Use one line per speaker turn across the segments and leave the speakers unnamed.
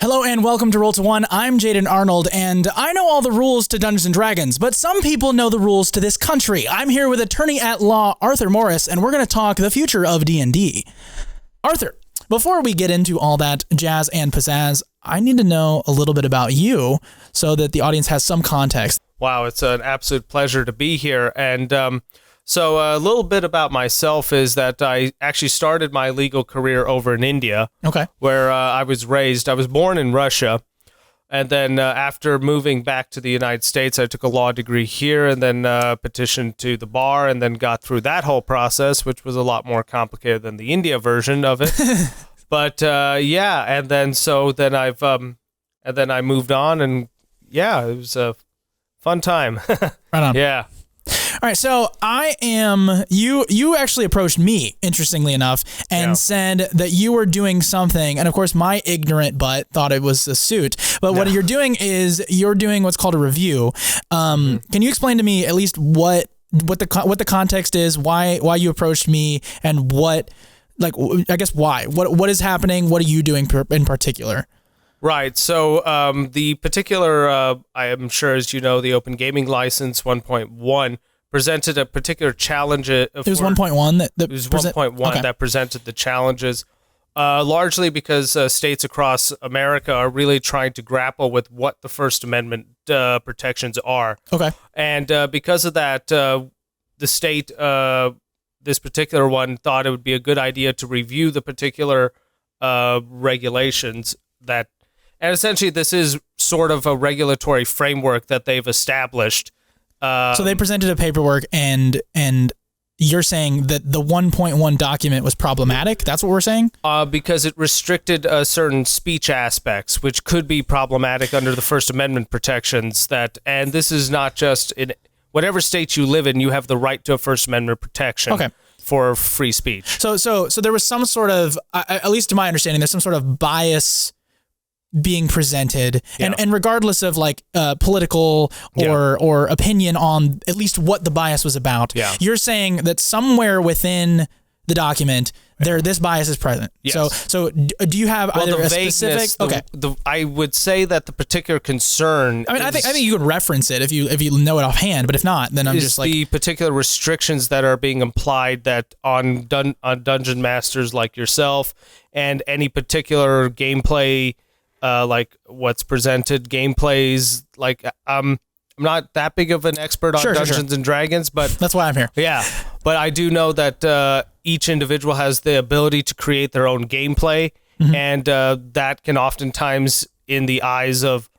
Hello and welcome to Roll to One. I'm Jaden Arnold, and I know all the rules to Dungeons & Dragons, but some people know the rules to this country. I'm here with attorney-at-law Arthur Morris, and we're going to talk the future of D&D. Arthur, before we get into all that jazz and pizzazz, I need to know a little bit about you so that the audience has some context.
Wow, it's an absolute pleasure to be here. And so a little bit about myself is that I actually started my legal career over in India, where I was raised. I was born in Russia. And then after moving back to the United States, I took a law degree here and then petitioned to the bar and then got through that whole process, which was a lot more complicated than the India version of it. But yeah, and then I moved on, and yeah, it was a fun time.
Right on.
Yeah.
All right, so you actually approached me, interestingly enough, and said that you were doing something, and of course my ignorant butt thought it was a suit, but what you're doing is you're doing what's called a review. Can you explain to me at least what the context is, why you approached me, and what is happening, what are you doing in particular?
Right. So the particular, I am sure as you know, the Open Gaming License 1.1 presented a particular challenge. It was
1.1
that presented the challenges, largely because states across America are really trying to grapple with what the First Amendment protections are.
Okay.
And because of that, the state, this particular one, thought it would be a good idea to review the particular regulations that. And essentially, this is sort of a regulatory framework that they've established.
So they presented a paperwork, and you're saying that the 1.1 document was problematic? That's what we're saying?
Because it restricted certain speech aspects, which could be problematic under the First Amendment protections. And this is not just in whatever state you live in, you have the right to a First Amendment protection.
Okay.
For free speech. So
there was some sort of, at least to my understanding, there's some sort of bias being presented, and regardless of political or opinion on at least what the bias was about, you're saying that somewhere within the document this bias is present.
Yes.
So do you have either a specific?
I would say that the particular concern.
I think you could reference it if you know it offhand, but if not, then I'm just like
the particular restrictions that are being applied that on dungeon masters like yourself and any particular gameplay. Like what's presented, gameplays, I'm not that big of an expert on Dungeons and Dragons, but
that's why I'm here.
Yeah, but I do know that each individual has the ability to create their own gameplay, and that can oftentimes, in the eyes of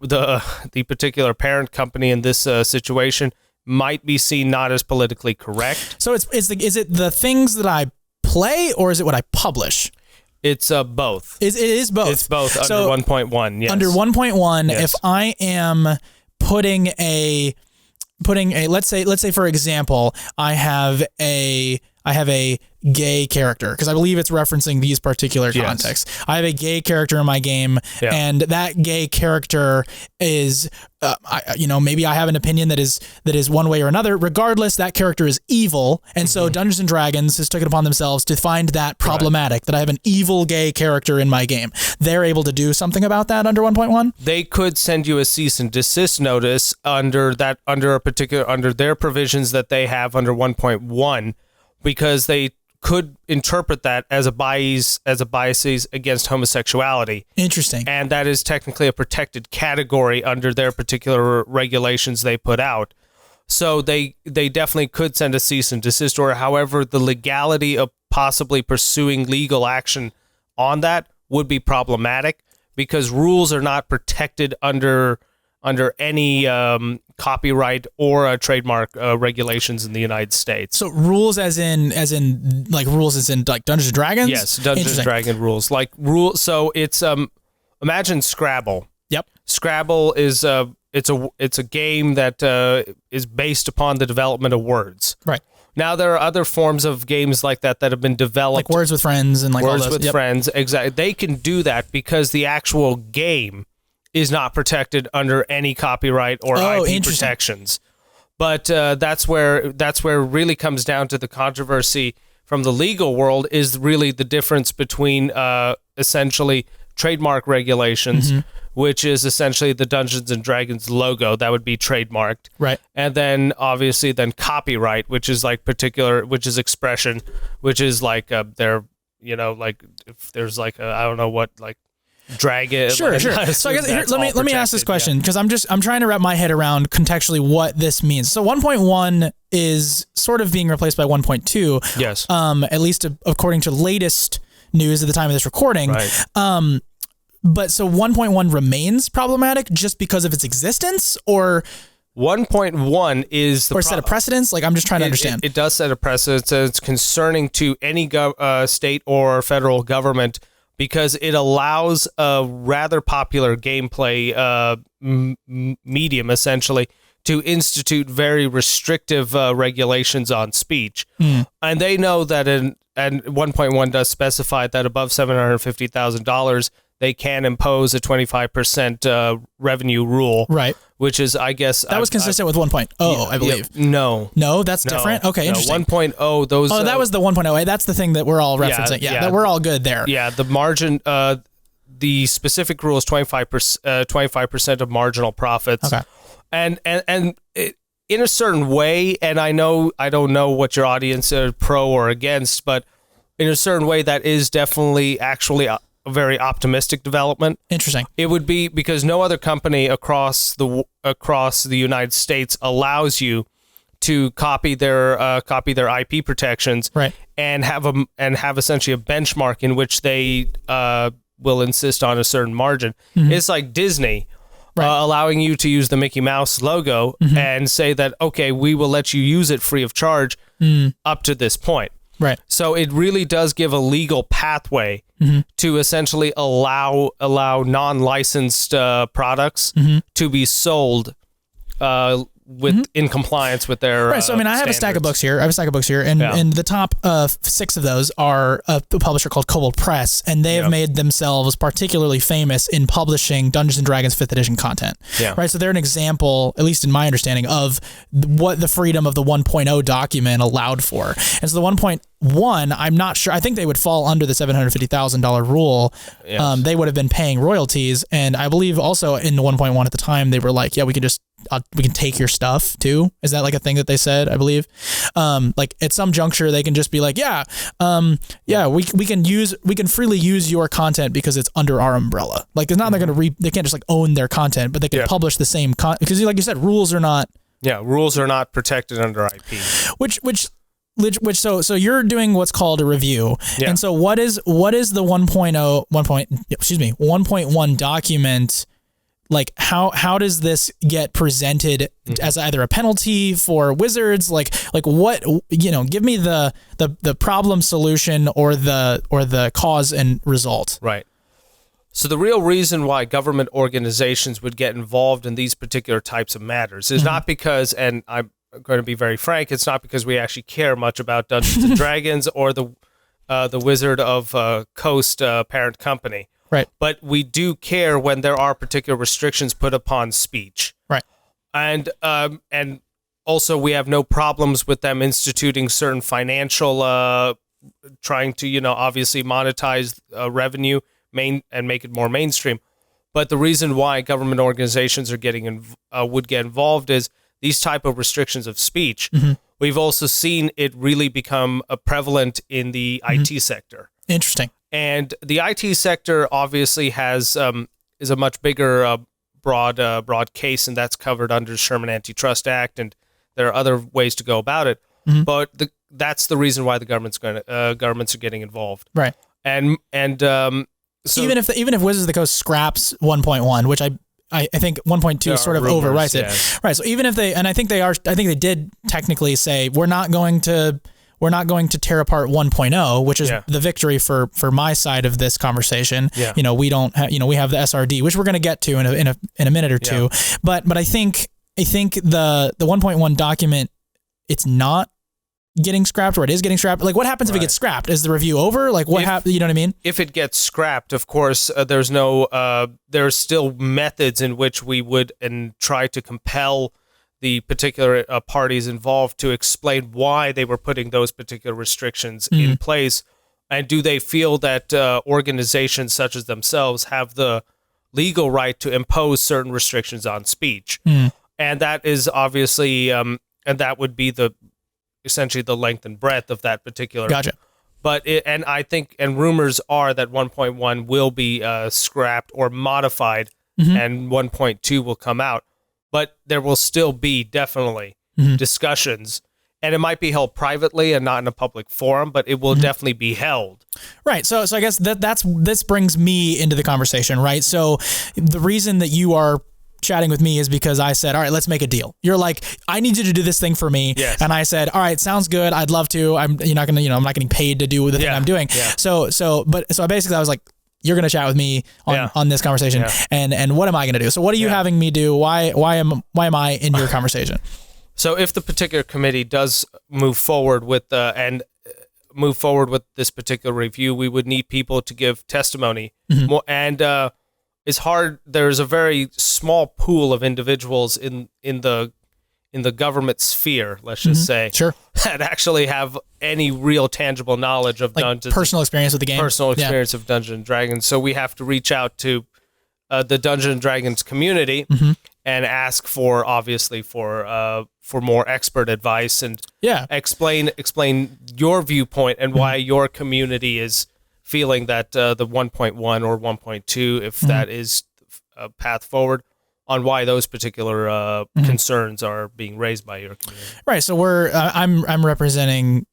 the particular parent company in this situation, might be seen not as politically correct.
So is it the things that I play, or is it what I publish?
It's both.
It is both.
It's both under 1.1. Yes.
Under 1.1, if I am putting a let's say for example, I have a gay character, because I believe it's referencing these particular contexts. I have a gay character in my game, and that gay character is, maybe I have an opinion that is one way or another. Regardless, that character is evil, and so Dungeons and Dragons has taken it upon themselves to find that problematic, that I have an evil gay character in my game. They're able to do something about that under 1.1?
They could send you a cease and desist notice under their provisions that they have under 1.1, because they could interpret that as a bias against homosexuality.
Interesting.
And that is technically a protected category under their particular regulations they put out. So they definitely could send a cease and desist order. However, the legality of possibly pursuing legal action on that would be problematic, because rules are not protected under any copyright or trademark regulations in the United States.
So rules as in rules like Dungeons and Dragons?
Yes, Dungeons and Dragons rules. So it's imagine Scrabble.
Yep.
Scrabble is it's a game that is based upon the development of words.
Right.
Now there are other forms of games like that have been developed,
like Words with Friends and
Words
all those.
with Friends. Exactly. They can do that because the actual game is not protected under any copyright or IP protections. But that's where it really comes down to the controversy from the legal world, is really the difference between essentially trademark regulations, which is essentially the Dungeons and Dragons logo that would be trademarked.
Right.
And then obviously then copyright, which is like which is expression, which is like their, like if there's like I don't know what, like dragon.
Sure. So I guess let me ask this question, because I'm trying to wrap my head around contextually what this means. So 1.1 is sort of being replaced by 1.2.
Yes.
At least according to latest news at the time of this recording.
Right.
But so 1.1 remains problematic just because of its existence, or
1.1 is
or set a precedence? Like, I'm just trying to understand.
It does set a precedence. It's concerning to any state or federal government because it allows a rather popular gameplay medium, essentially, to institute very restrictive regulations on speech. And they know that, and 1.1 does specify that above $750,000, they can impose a 25% revenue rule. Right. Which is, I guess...
That was consistent with 1.0, I believe.
No.
No, that's different? Okay, interesting.
1.0, those...
Oh, that was the 1.0. That's the thing that we're all referencing. Yeah, that we're all good there.
Yeah, the margin... the specific rule is 25% of marginal profits. Okay. And it, in a certain way, and I don't know what your audience is pro or against, but in a certain way, that is definitely actually a very optimistic development. Interesting. It would be because no other company across the United States allows you to copy their IP protections, right, and have essentially a benchmark in which they will insist on a certain margin. It's like Disney. Right. Allowing you to use the Mickey Mouse logo and say that, okay, we will let you use it free of charge up to this point. Right. So it really does give a legal pathway to essentially allow non-licensed products to be sold in compliance with their
right. So I mean, I have a stack of books here. And the top 6 of those are a publisher called Kobold Press, and they have made themselves particularly famous in publishing Dungeons and Dragons 5th edition content. Yeah. Right. So they're an example, at least in my understanding, of what the freedom of the 1.0 document allowed for. And so the 1.1, I'm not sure. I think they would fall under the $750,000 rule. Yes. They would have been paying royalties, and I believe also in the 1.1 at the time they were like, yeah, we can take your stuff too. Is that like a thing that they said? I believe, like at some juncture they can just be like, we can freely use your content because it's under our umbrella. Like it's not they can't just like own their content, but they can publish the same content because, like you said, rules are not
protected under IP.
So you're doing what's called a review. Yeah. And so what is the 1.1 document? Like how does this get presented as either a penalty for wizards? Like what, give me the problem solution or the cause and result.
Right. So the real reason why government organizations would get involved in these particular types of matters is not because, and I'm going to be very frank, it's not because we actually care much about Dungeons and Dragons or the Wizard of Coast parent company. Right. But we do care when there are particular restrictions put upon speech. Right. And also we have no problems with them instituting certain financial, trying to, obviously monetize revenue and make it more mainstream. But the reason why government organizations are would get involved is these type of restrictions of speech. We've also seen it really become prevalent in the IT sector.
Interesting.
And the IT sector obviously is a much bigger, broad case, and that's covered under the Sherman Antitrust Act, and there are other ways to go about it. But that's the reason why the governments are getting involved, right? And so even if Wizards of the Coast scraps 1.1, which I think 1.2 sort of overwrites it, right? So even if I think they did technically say we're not going to tear apart 1.0, which is the victory for my side of this conversation. Yeah. We don't have, we have the SRD, which we're going to get to in a minute or two. But I think the 1.1 document, it's not getting scrapped, or it is getting scrapped. Like what happens if it gets scrapped? Is the review over? Like what happens? You know what I mean? If it gets scrapped, of course, there's still methods in which we would try to compel the particular parties involved to explain why they were putting those particular restrictions in place, And do they feel that organizations such as themselves have the legal right to impose certain restrictions on speech? And that is obviously, and that would be essentially the length and breadth of that particular.
Gotcha.
But and I think, and rumors are that 1.1 will be scrapped or modified, and 1.2 will come out. But there will still be definitely discussions, and it might be held privately and not in a public forum, but it will definitely be held.
Right. So I guess this brings me into the conversation, right? So the reason that you are chatting with me is because I said, all right, let's make a deal. You're like, I need you to do this thing for me.
Yes.
And I said, all right, sounds good. I'd love to. I'm not getting paid to do the thing I'm doing. Yeah. So basically I was like, you're going to chat with me on this conversation. Yeah. And what am I going to do? So what are you having me do? Why am I in your conversation?
So if the particular committee does move forward with this particular review, we would need people to give testimony. And it's hard. There's a very small pool of individuals in the government sphere, let's just say, that actually have any real tangible knowledge of Dungeons,
personal experience with the game,
of Dungeons and Dragons. So we have to reach out to the Dungeons and Dragons community and ask for more expert advice and explain your viewpoint and why your community is feeling that the 1.1 or 1.2, if that is a path forward, on why those particular concerns are being raised by your community. Right.
So I'm representing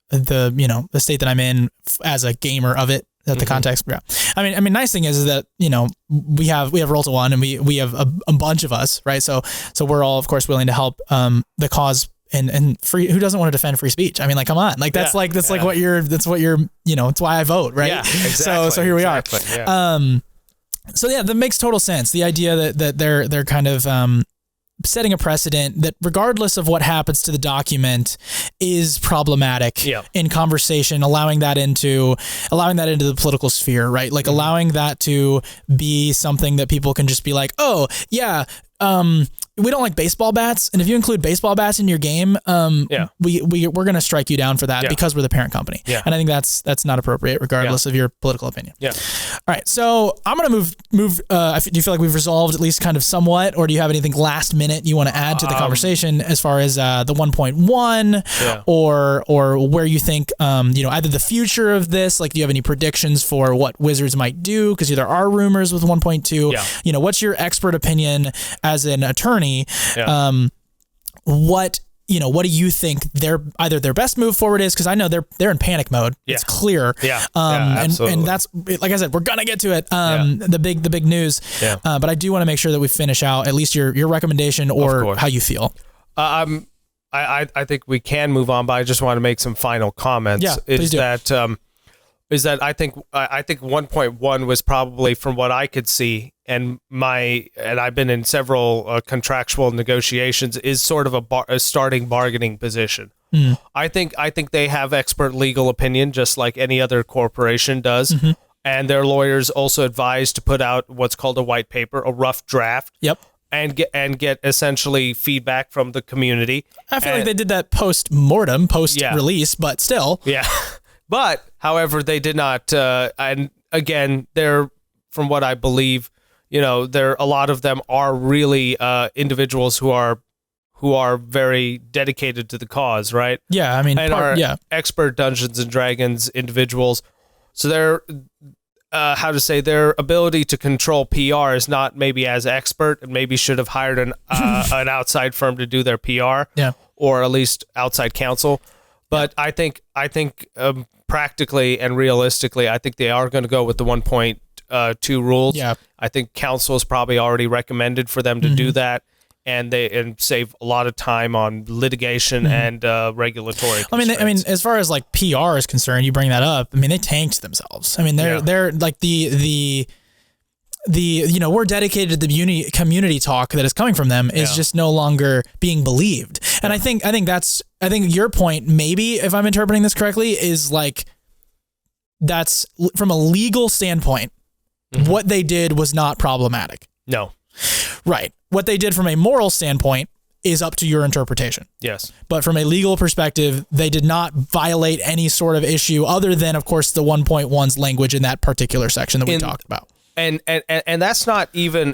the state that I'm in as a gamer of it. That the context. Yeah. I mean, nice thing is that we have Roll2One and we have a bunch of us, right? So we're all of course willing to help the cause. And free, who doesn't want to defend free speech? I mean, like, come on, like that's like what you're, it's why I vote, right?
Yeah, exactly.
So here we are.
Yeah.
So that makes total sense. The idea that they're kind of setting a precedent that regardless of what happens to the document is problematic in conversation, allowing that into the political sphere, right? Like allowing that to be something that people can just be like, oh yeah, we don't like baseball bats, and if you include baseball bats in your game, we're going to strike you down for that because we're the parent company. Yeah. And I think that's not appropriate, regardless of your political opinion. Yeah. All right, so I'm going to move. Do you feel like we've resolved at least kind of somewhat, or do you have anything last minute you want to add to the conversation as far as the 1.1 or where you think either the future of this, like do you have any predictions for what Wizards might do? Because there are rumors with 1.2. Yeah. What's your expert opinion as an attorney? What do you think their best move forward is? Because I know they're in panic mode. Yeah. It's clear.
Yeah.
And that's, like I said, we're gonna get to it. The big news. Yeah. But I do want to make sure that we finish out at least your recommendation or how you feel.
I think we can move on, but I just want to make some final comments.
Yeah, please do.
Is that I think 1.1 was probably, from what I could see, and I've been in several contractual negotiations, is sort of a starting bargaining position. I think they have expert legal opinion, just like any other corporation does, and their lawyers also advise to put out what's called a white paper, a rough draft.
Yep.
And get essentially feedback from the community.
I feel like they did that post-mortem, post-release, but still.
Yeah. But, however, they did not, and again, from what I believe, a lot of them are really individuals who are very dedicated to the cause, right?
Yeah, I mean,
and expert Dungeons and Dragons individuals. So their ability to control PR is not maybe as expert, and maybe should have hired an outside firm to do their PR, or at least outside counsel. But I think practically and realistically, I think they are going to go with the 1.2 rules. Yeah. I think counsel is probably already recommended for them to do that, and save a lot of time on litigation and regulatory constraints.
I mean, as far as like PR is concerned, you bring that up. I mean, they tanked themselves. I mean, they're like the we're dedicated to the community talk that is coming from them is just no longer being believed. And I think your point, maybe if I'm interpreting this correctly, is like, that's from a legal standpoint, what they did was not problematic.
No.
Right. What they did from a moral standpoint is up to your interpretation.
Yes.
But from a legal perspective, they did not violate any sort of issue other than, of course, the 1.1's language in that particular section that we talked about.
And that's not even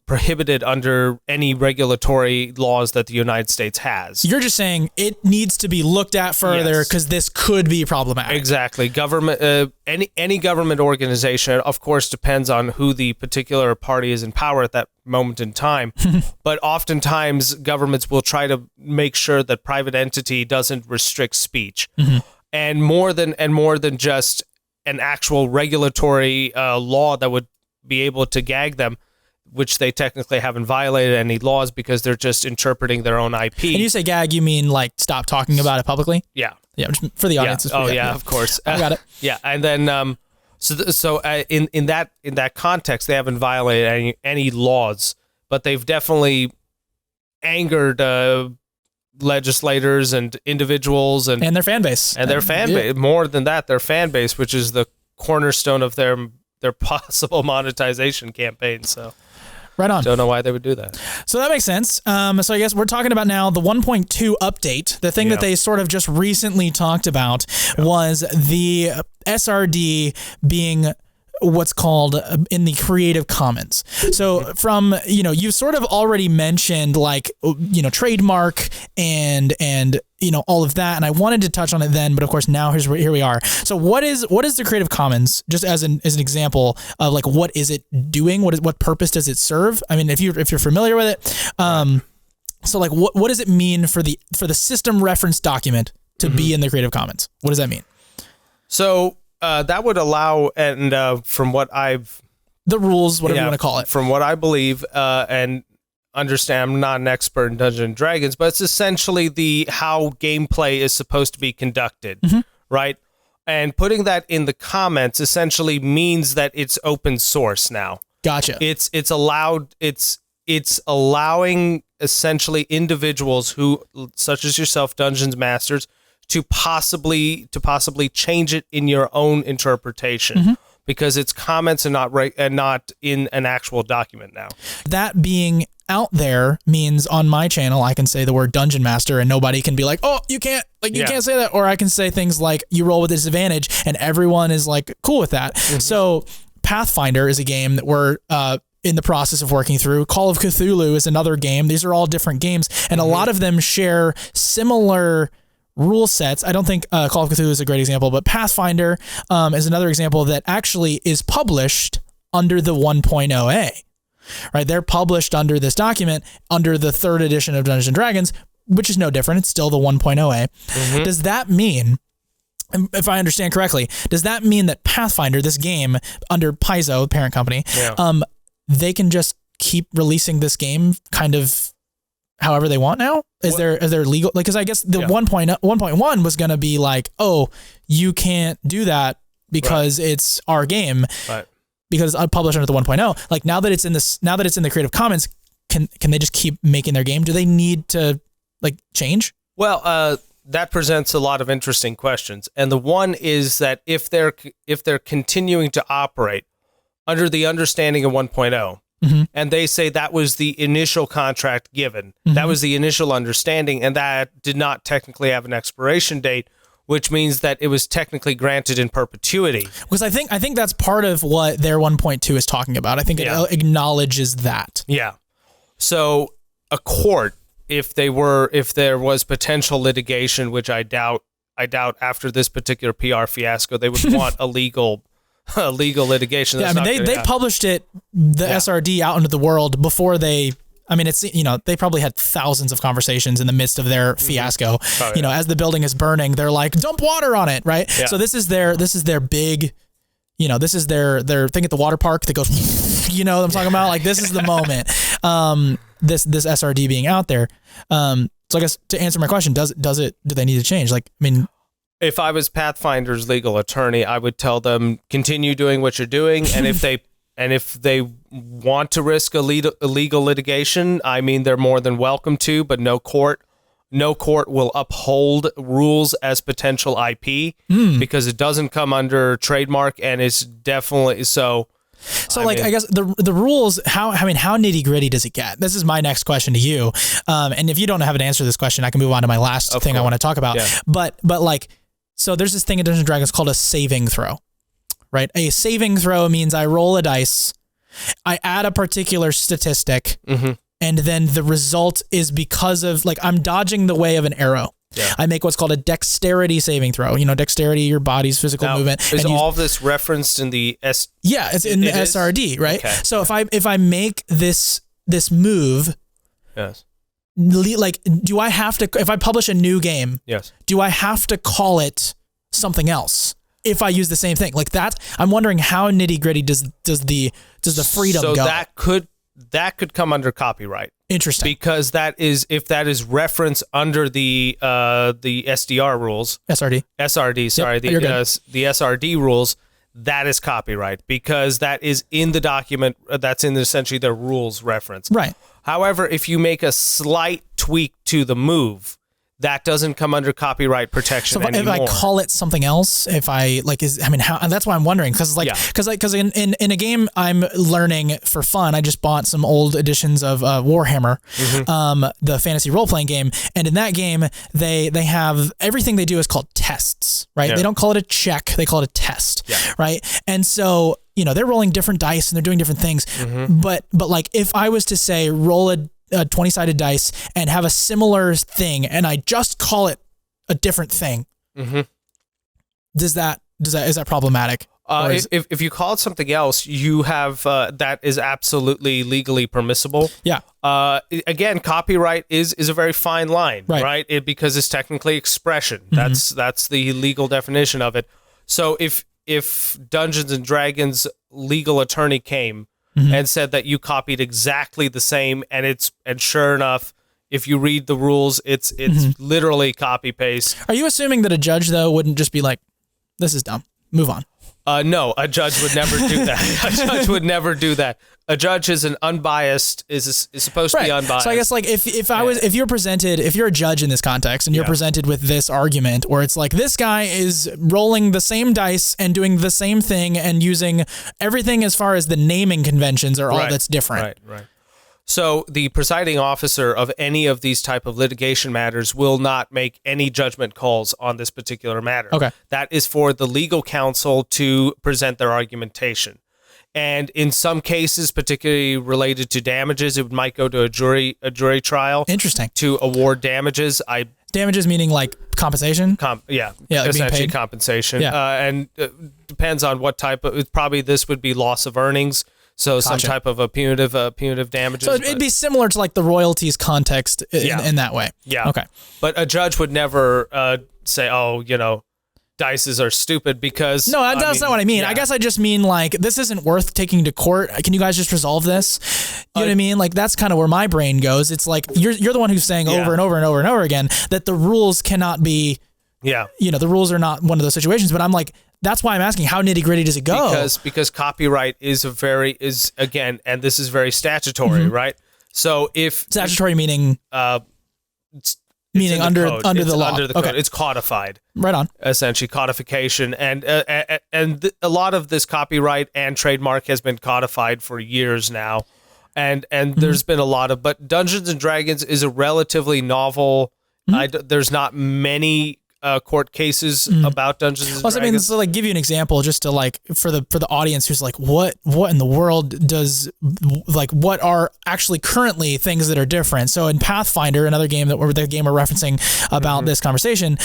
prohibited under any regulatory laws that the United States has.
You're just saying it needs to be looked at further because this could be problematic.
Exactly. Government, any government organization, of course, depends on who the particular party is in power at that moment in time. But oftentimes, governments will try to make sure that private entity doesn't restrict speech, and more than just an actual regulatory law that would be able to gag them, which they technically haven't violated any laws because they're just interpreting their own IP.
And you say gag, you mean like stop talking about it publicly?
Yeah.
Yeah, for the audience.
Yeah. Of course.
I got it.
Yeah, and then so in that context, they haven't violated any laws, but they've definitely angered legislators and individuals and
their fan base.
And their fan base. More than that, their fan base, which is the cornerstone of their possible monetization campaign. So
right on.
Don't know why they would do that.
So that makes sense. So I guess we're talking about now the 1.2 update. The thing that they sort of just recently talked about was the SRD being what's called in the Creative Commons. So from, you've sort of already mentioned like, trademark and all of that. And I wanted to touch on it then, but of course now here we are. So what is the Creative Commons, just as an example of like, what is it doing? What purpose does it serve? I mean, if you're familiar with it, so like what does it mean for the system reference document to be in the Creative Commons? What does that mean?
So, that would allow, and from what I've...
The rules, whatever you want to call it.
From what I believe, and understand, I'm not an expert in Dungeons and Dragons, but it's essentially how gameplay is supposed to be conducted, right? And putting that in the comments essentially means that it's open source now.
Gotcha.
It's allowing essentially individuals who, such as yourself, Dungeons Masters, to possibly change it in your own interpretation because it's comments and not in an actual document now. That
being out there means on my channel I can say the word Dungeon Master and nobody can be like, oh, you can't say that, or I can say things like you roll with disadvantage and everyone is like cool with that. So Pathfinder is a game that we're in the process of working through. Call of Cthulhu is another game. These are all different games and a lot of them share similar rule sets. I don't think Call of Cthulhu is a great example, but Pathfinder is another example that actually is published under the 1.0a. Right? They're published under this document under the 3rd edition of Dungeons & Dragons, which is no different. It's still the 1.0a. Does that mean, if I understand correctly, does that mean that Pathfinder, this game under Paizo, the parent company, they can just keep releasing this game kind of however they want now? Is there legal, like, because I guess the 1.1 was going to be like, oh, you can't do that because it's our game, because it's published under the 1.0. Like now that it's in the Creative Commons, can they just keep making their game? Do they need to like change? Well,
that presents a lot of interesting questions, and the one is that if they're continuing to operate under the understanding of 1.0. And they say that was the initial contract given. That was the initial understanding, and that did not technically have an expiration date, which means that it was technically granted in perpetuity.
Because I think that's part of what their 1.2 is talking about. I think it acknowledges that.
Yeah. So a court, if there was potential litigation, which I doubt after this particular PR fiasco, they would want a legal litigation.
That's they published the SRD out into the world before they. I mean, it's they probably had thousands of conversations in the midst of their fiasco. As the building is burning, they're like, dump water on it, right? Yeah. So this is their big, this is their thing at the water park that goes, what I'm talking about? Like this is the moment. This SRD being out there. So I guess to answer my question, do they need to change? Like, I mean.
If I was Pathfinder's legal attorney, I would tell them continue doing what you're doing, and if they want to risk a legal litigation, I mean they're more than welcome to. But no court will uphold rules as potential IP because it doesn't come under trademark, and it's definitely so.
So I guess the rules, how nitty gritty does it get? This is my next question to you. And if you don't have an answer to this question, I can move on to my last thing I want to talk about. Yeah. But so there's this thing in Dungeons & Dragons called a saving throw, right? A saving throw means I roll a dice, I add a particular statistic, and then the result is because of I'm dodging the way of an arrow. Yeah. I make what's called a dexterity saving throw. Dexterity, your body's physical movement.
Is all of this referenced in the S?
Yeah, it's in the SRD, right? Okay. So if I make this move,
yes.
Do I have to, if I publish a new game,
yes,
do I have to call it something else if I use the same thing? I'm wondering how nitty gritty does the freedom go?
So that could come under copyright.
Interesting.
Because if that is reference under the SDR rules. SRD, sorry,
yep,
the SRD rules, that is copyright because that is in the document, that's in essentially the rules reference.
Right.
However, if you make a slight tweak to the move, that doesn't come under copyright protection anymore.
If I call it something else, if I how, that's why I'm wondering because in a game I'm learning for fun, I just bought some old editions of Warhammer, the fantasy role playing game, and in that game they have everything they do is called tests, right? Yeah. They don't call it a check, they call it a test, right? And so they're rolling different dice and they're doing different things, but if I was to say roll a 20-sided dice and have a similar thing and I just call it a different thing. Is that problematic?
If you call it something else, you have that is absolutely legally permissible.
Yeah.
Again, copyright is a very fine line, right? Because it's technically expression. That's the legal definition of it. So if Dungeons and Dragons legal attorney came and said that you copied exactly the same, and sure enough, if you read the rules, it's literally copy paste.
Are you assuming that a judge though wouldn't just be like, "This is dumb, move on"?
No, a judge would never do that. A judge would never do that. A judge is is supposed to be unbiased.
So I guess if you're a judge in this context and you're presented with this argument where it's like this guy is rolling the same dice and doing the same thing and using everything as far as the naming conventions are all that's different.
Right. So the presiding officer of any of these type of litigation matters will not make any judgment calls on this particular matter.
Okay.
That is for the legal counsel to present their argumentation. And in some cases, particularly related to damages, it might go to a jury trial.
Interesting.
To award damages.
Damages meaning like compensation?
Essentially compensation.
Yeah.
And depends on what type of, probably this would be loss of earnings. So some type of a punitive damages.
So it'd be similar to the royalties context in that way.
Yeah.
Okay.
But a judge would never say, dices are stupid because...
No, that's not what I mean. Yeah. I guess I just mean this isn't worth taking to court. Can you guys just resolve this? You know what I mean? That's kind of where my brain goes. It's you're the one who's saying over and over and over and over again that the rules cannot be...
Yeah.
The rules are not one of those situations, but I'm that's why I'm asking how nitty gritty does it go?
Because copyright is again, and this is very statutory, right? So if
statutory meaning meaning under the law,
under the code, it's codified.
Right on.
Essentially, codification, and a lot of this copyright and trademark has been codified for years now, and there's been a lot of. But Dungeons and Dragons is a relatively novel. There's not many court cases about Dungeons and Dragons.
I mean, so give you an example just to for the audience who's what in the world does what are actually currently things that are different. So in Pathfinder, another game we're referencing about this conversation,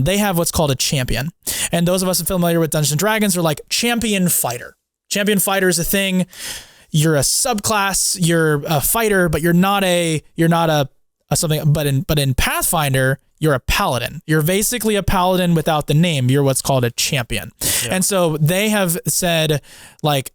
they have what's called a champion. And those of us familiar with Dungeons and Dragons are champion fighter. Champion fighter is a thing. You're a subclass, you're a fighter, but you're not a something, but in Pathfinder, you're a paladin. You're basically a paladin without the name. You're what's called a champion. Yeah. And so they have said that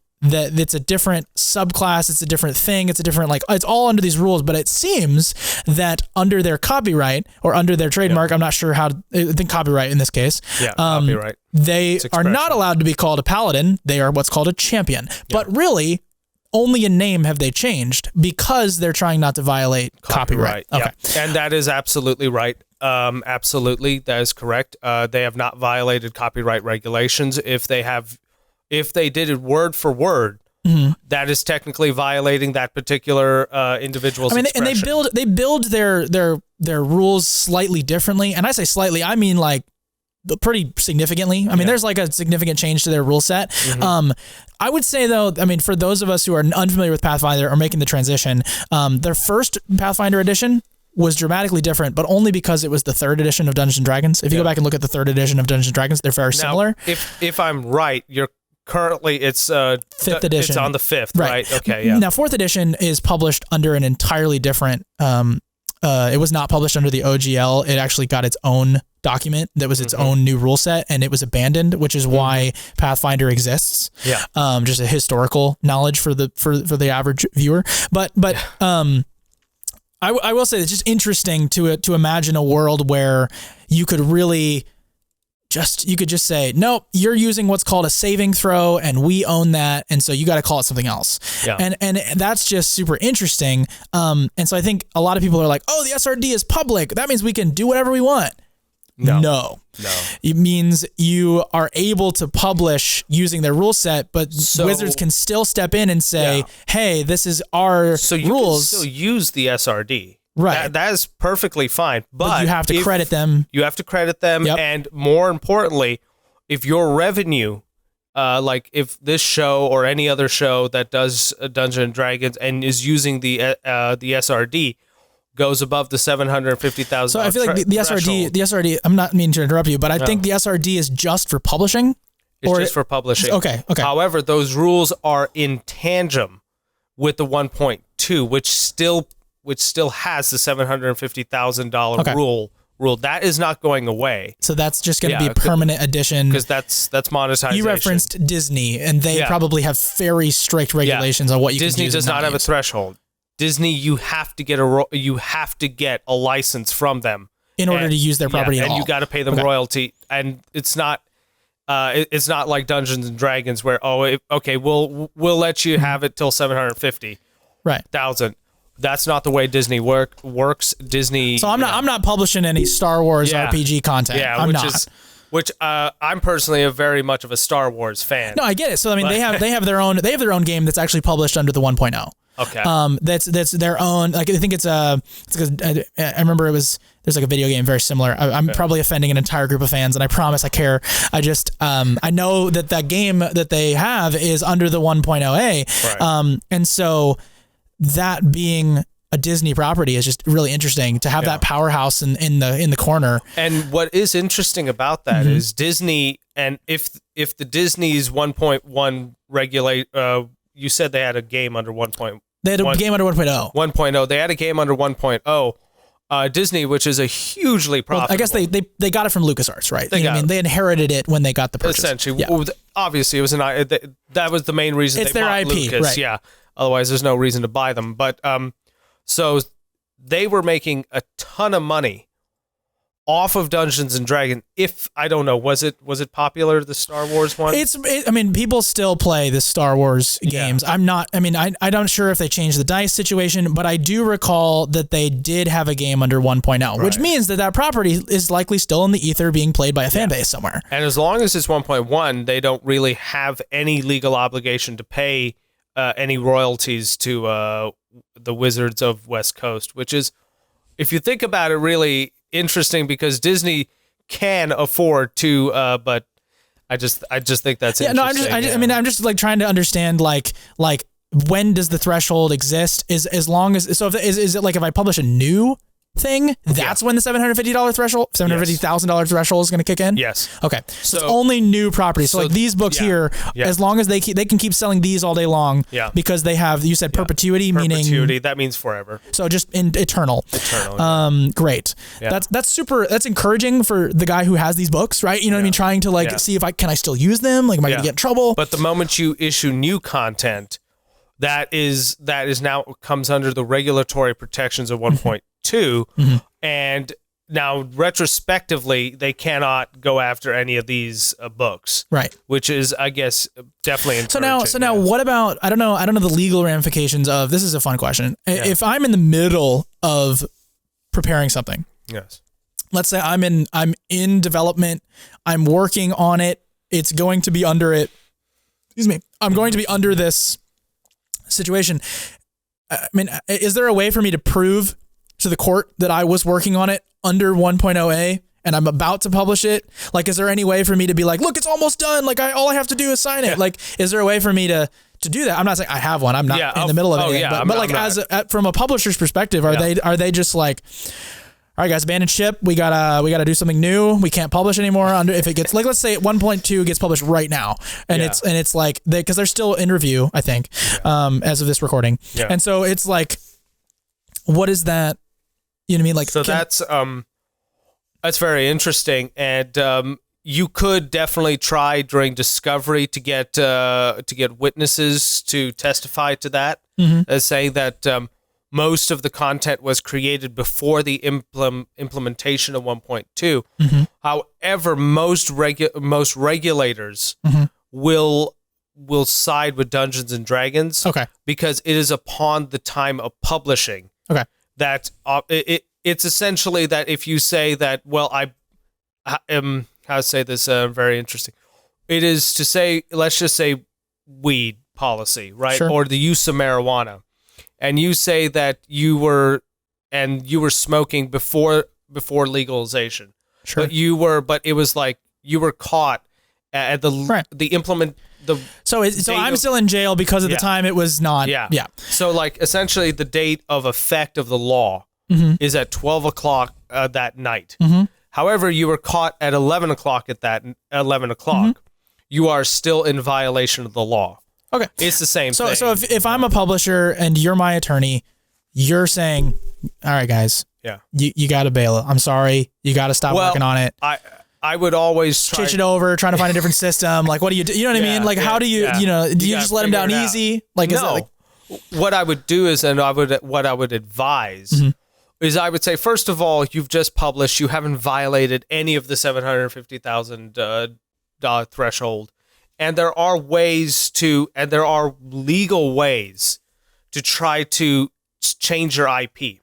it's a different subclass, it's a different thing, it's a different it's all under these rules, but it seems that under their copyright or under their trademark, I'm not sure I think copyright in this case.
Yeah, copyright.
They are not allowed to be called a paladin. They are what's called a champion. Yeah. But really, only in name have they changed because they're trying not to violate copyright.
Okay. Yeah. And that is absolutely right. Absolutely. That is correct. They have not violated copyright regulations. If they did it word for word, that is technically violating that particular individual's expression.
And they build their rules slightly differently. And I say slightly, I mean like pretty significantly. I mean, there's like a significant change to their rule set. I would say though, I mean, for those of us who are unfamiliar with Pathfinder or making the transition, their first Pathfinder edition was dramatically different, but only because it was the third edition of Dungeons & Dragons. If you go back and look at the third edition of Dungeons & Dragons, they're very similar.
If I'm right, you're currently, it's
fifth edition.
It's on the fifth, right? Okay, yeah.
Now, fourth edition is published under an entirely different, it was not published under the OGL. It actually got its own document that was its own new rule set, and it was abandoned, which is why Pathfinder exists.
Yeah.
Just a historical knowledge for the average viewer. But I will say it's just interesting to imagine a world where you could really you could just say, nope, you're using what's called a saving throw and we own that. And so you got to call it something else. Yeah. And that's just super interesting. And so I think a lot of people are like, oh, the SRD is public. That means we can do whatever we want. No. It means you are able to publish using their rule set, but Wizards can still step in and say, hey, this is our rules. So you can
still use the SRD.
Right.
That is perfectly fine. But
you have to credit them.
You have to credit them. Yep. And more importantly, if your revenue, like if this show or any other show that does Dungeons & Dragons and is using the SRD goes above the $750,000.
So I feel like the SRD, I'm not meaning to interrupt you, but I think the SRD is just for publishing.
It's just for publishing.
Okay.
However, those rules are in tandem with the 1.2, which still has the $750,000 rule. That is not going away.
So that's just going to be a permanent addition.
Because that's monetization.
You referenced Disney, and they probably have very strict regulations on what you can use.
Disney does not have a threshold. Disney, you have to get a license from them
in order to use their property at all.
And you got to pay them royalty. And it's not like Dungeons & Dragons where we'll let you have it till $750,000. That's not the way Disney works. Disney.
So I'm not publishing any Star Wars RPG content.
Yeah,
I'm not.
Which I'm personally very much of a Star Wars fan.
No, I get it. So I mean, they have their own game that's actually published under the 1.0.
Okay.
That's their own. Like I think it's I remember there's like a video game very similar. I'm probably offending an entire group of fans, and I promise I care. I just I know that game that they have is under the 1.0A. Right. And so that being a Disney property is just really interesting to have that powerhouse in the corner.
And what is interesting about that is Disney, and if the Disney's 1.1 regulate, you said they had a game under 1.1.
They had a game under 1.0.
1.0. They had a game under 1.0. Disney, which is a hugely profitable.
Well, I guess they got it from LucasArts, right? They inherited it when they got the purchase.
Essentially, obviously, it was that was the main reason
it's
they
their
bought
IP,
Lucas.
right.
Yeah. Otherwise, there's no reason to buy them. But so they were making a ton of money off of Dungeons and Dragons. I don't know, was it popular, the Star Wars one?
I mean, people still play the Star Wars games. I'm not sure if they changed the dice situation, but I do recall that they did have a game under 1.0, which means that property is likely still in the ether being played by a fan base somewhere.
And as long as it's 1.1, they don't really have any legal obligation to pay any royalties to the Wizards of West Coast, which is, if you think about it, really interesting because Disney can afford to, but I just think that's interesting.
I'm just like trying to understand like when does the threshold exist? Is it like if I publish a new thing, that's when the $750,000 threshold is going to kick in?
Yes.
Okay. So it's only new property. So like these books here, as long as they can keep selling these all day long because they have, you said perpetuity, meaning
that means forever.
So just eternal. Great. Yeah. That's super, that's encouraging for the guy who has these books, right? You know what I mean? Trying to see if can I still use them? Like, am I going to get in trouble?
But the moment you issue new content, that is now comes under the regulatory protections of 1.2. And now retrospectively they cannot go after any of these books,
right? Which
is, I guess, definitely encouraging.
So now what about, I don't know the legal ramifications of this. Is a fun question. If I'm in the middle of preparing something, let's say I'm in development, I'm working on it, it's going to be under it, I'm going to be under this situation. I mean, is there a way for me to prove to the court that I was working on it under 1.0a and I'm about to publish it? Like, is there any way for me to be like, look, it's almost done. Like, all I have to do is sign it. Like, is there a way for me to do that? I'm not saying I have one. I'm not in the middle of it. But like, from a publisher's perspective, are they just like, all right, guys, abandoned ship. We gotta do something new. We can't publish anymore. If it gets, like, let's say 1.2 gets published right now, and it's like because they're still in review, I think, as of this recording, and so it's like, what is that? You know what I mean? Like,
so that's very interesting, and you could definitely try during discovery to get witnesses to testify to that, as saying that. Most of the content was created before the implementation of 1.2. However, most regulators will side with Dungeons and Dragons, because it is upon the time of publishing. That it's essentially that if you say that, well, how to say this very interesting. It is to say, let's just say weed policy, right?
Sure.
Or the use of marijuana. And you say that you were smoking before legalization.
Sure.
But it was like you were caught at So
I'm still in jail because of the time it was not.
Yeah. So like essentially the date of effect of the law is at 12 o'clock that night. However, you were caught at 11 o'clock you are still in violation of the law.
Okay.
It's the same thing.
So if I'm a publisher and you're my attorney, you're saying, all right, guys, you got to bail it. I'm sorry. You got to stop working on it.
I would always
switch it over, trying to find a different system. Like, what do you do? You know what I mean? Like, how do do you just let them down easy? Like,
what I would do is, what I would advise is I would say, first of all, you've just published, you haven't violated any of the $750,000 threshold. And there are legal ways to try to change your IP.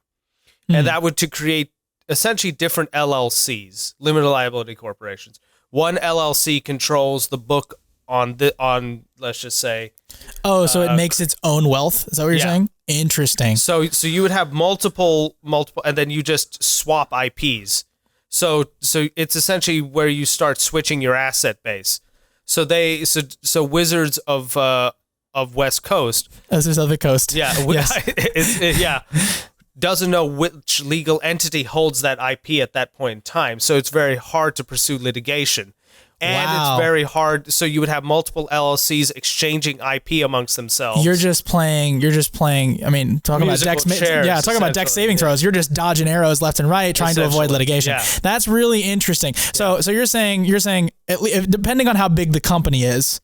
And that would to create essentially different LLCs, limited liability corporations. One LLC controls the book on let's just say.
Oh, so it makes its own wealth? Is that what you're saying? Interesting.
So you would have multiple, and then you just swap IPs. So it's essentially where you start switching your asset base. So Wizards of West Coast.
This is other coast.
Doesn't know which legal entity holds that IP at that point in time. So it's very hard to pursue litigation. And it's very hard. So you would have multiple LLCs exchanging IP amongst themselves.
You're just playing. I mean, talking about deck saving throws. You're just dodging arrows left and right, trying to avoid litigation. Yeah. That's really interesting. So you're saying, depending on how big the company is,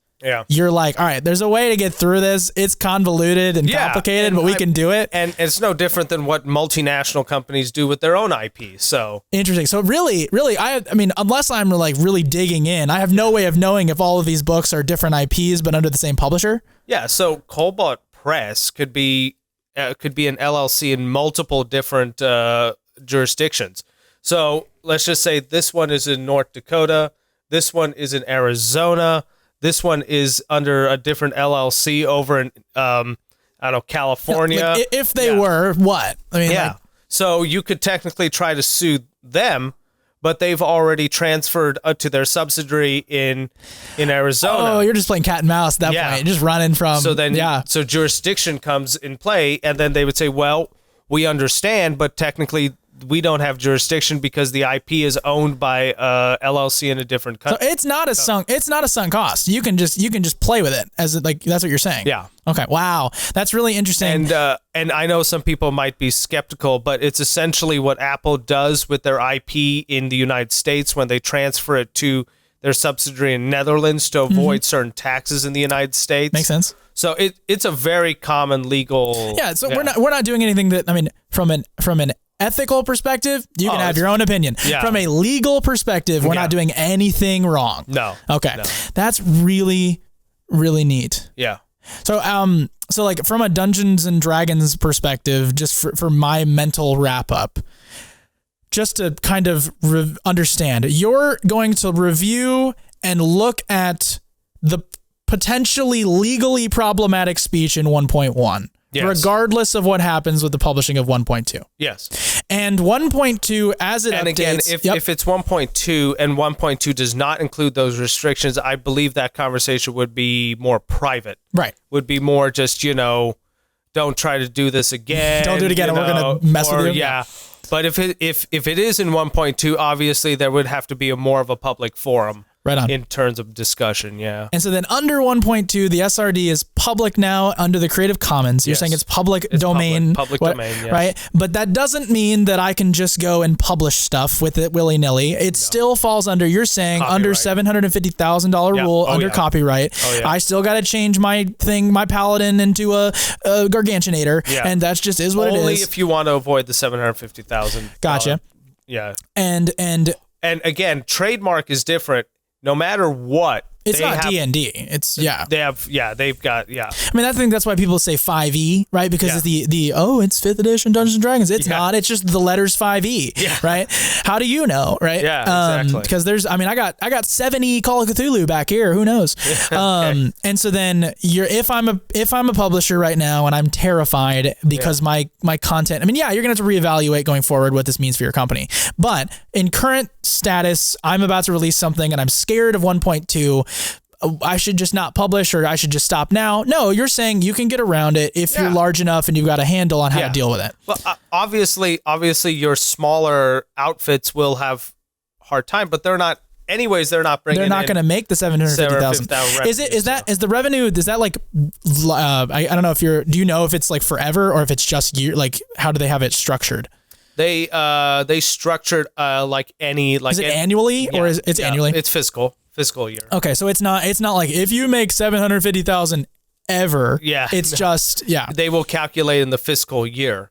you're like, all right, there's a way to get through this. It's convoluted and complicated, but we can do it.
And it's no different than what multinational companies do with their own IP. So
interesting. So really, I mean, unless I'm like really digging in, I have no way of knowing if all of these books are different IPs but under the same publisher.
Yeah. So Cobalt Press could be an LLC in multiple different jurisdictions. So let's just say this one is in North Dakota. This one is in Arizona. This one is under a different LLC over in, California.
Like if they were, what? I mean,
so you could technically try to sue them, but they've already transferred to their subsidiary in Arizona.
Oh, you're just playing cat and mouse at that point. Just running from.
So jurisdiction comes in play, and then they would say, well, we understand, but technically we don't have jurisdiction because the IP is owned by LLC in a different country.
So it's not a sunk cost. You can just play with it as like that's what you're saying.
Yeah.
Okay. Wow. That's really interesting.
And I know some people might be skeptical, but it's essentially what Apple does with their IP in the United States when they transfer it to their subsidiary in Netherlands to avoid certain taxes in the United States.
Makes sense.
So it's a very common legal.
Yeah. So we're not doing anything that, I mean, from an ethical perspective, you can have your own opinion. Yeah. From a legal perspective, we're not doing anything wrong.
No.
Okay. No. That's really, really neat.
Yeah.
So, like from a Dungeons and Dragons perspective, just for my mental wrap up, just to kind of understand, you're going to review and look at the potentially legally problematic speech in 1.1. Yes. Regardless of what happens with the publishing of 1.2.
Yes.
And 1.2, as it updates... And again,
if it's 1.2 and 1.2 does not include those restrictions, I believe that conversation would be more private.
Right.
Would be more just, don't try to do this again.
Don't do it again, and we're going to mess with you.
Yeah. But if it is in 1.2, obviously there would have to be more of a public forum.
Right on.
In terms of discussion, yeah.
And so then under 1.2, the SRD is public now under the Creative Commons. You're saying it's public domain.
Public domain, yes.
Right? But that doesn't mean that I can just go and publish stuff with it willy-nilly. It still falls under, you're saying, copyright. Under $750,000 rule under copyright. Oh, yeah. I still got to change my paladin into a gargantunator, and that just is what it is.
Only if you want to avoid the $750,000.
Gotcha.
Yeah.
And
again, trademark is different. No matter what,
it's not D&D. It's
they've got.
I mean, I think that's why people say 5e, right? Because it's it's 5th edition Dungeons and Dragons. It's not. It's just the letters 5e, right? How do you know, right?
Yeah, exactly.
Because I got 7e Call of Cthulhu back here. Who knows? Okay. And so then if I'm a publisher right now and I'm terrified because my content. I mean, you're gonna have to reevaluate going forward what this means for your company. But in current status, I'm about to release something and I'm scared of 1.2. I should just not publish, or I should just stop now. No, you're saying you can get around it if you're large enough and you've got a handle on how to deal with it.
Well, obviously your smaller outfits will have hard time, but they're not anyways. They're not bringing.
They're not going to make the 750,000. Is the revenue? Is that like? I don't know if do you know if it's like forever or if it's just year? Like, how do they have it structured?
They structured like any like.
Is it annually or is it's annually?
It's fiscal year.
Okay, so it's not like if you make 750,000 ever.
Yeah,
it's just
They will calculate in the fiscal year.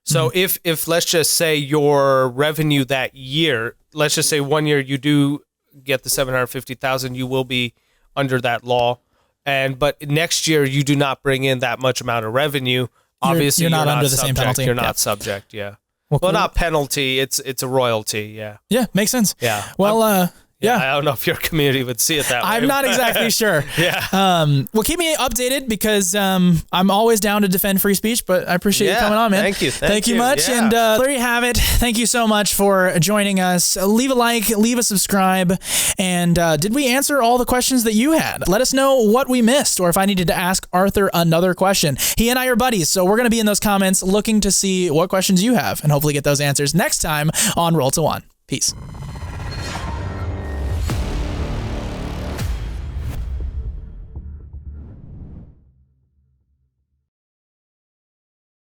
So if let's just say your revenue that year, let's just say 1 year you do get the 750,000, you will be under that law, but next year you do not bring in that much amount of revenue. Obviously,
you're not under the same penalty.
You're not subject. Yeah. Well, not penalty. It's a royalty. Yeah.
Yeah, makes sense.
Yeah.
Well,
I don't know if your community would see it that way.
I'm not exactly sure. Well, keep me updated because I'm always down to defend free speech, but I appreciate you coming on, man.
Thank you.
Thank you much. Yeah. And there you have it. Thank you so much for joining us. Leave a like, leave a subscribe. And did we answer all the questions that you had? Let us know what we missed or if I needed to ask Arthur another question. He and I are buddies, so we're going to be in those comments looking to see what questions you have and hopefully get those answers next time on Roll to One. Peace.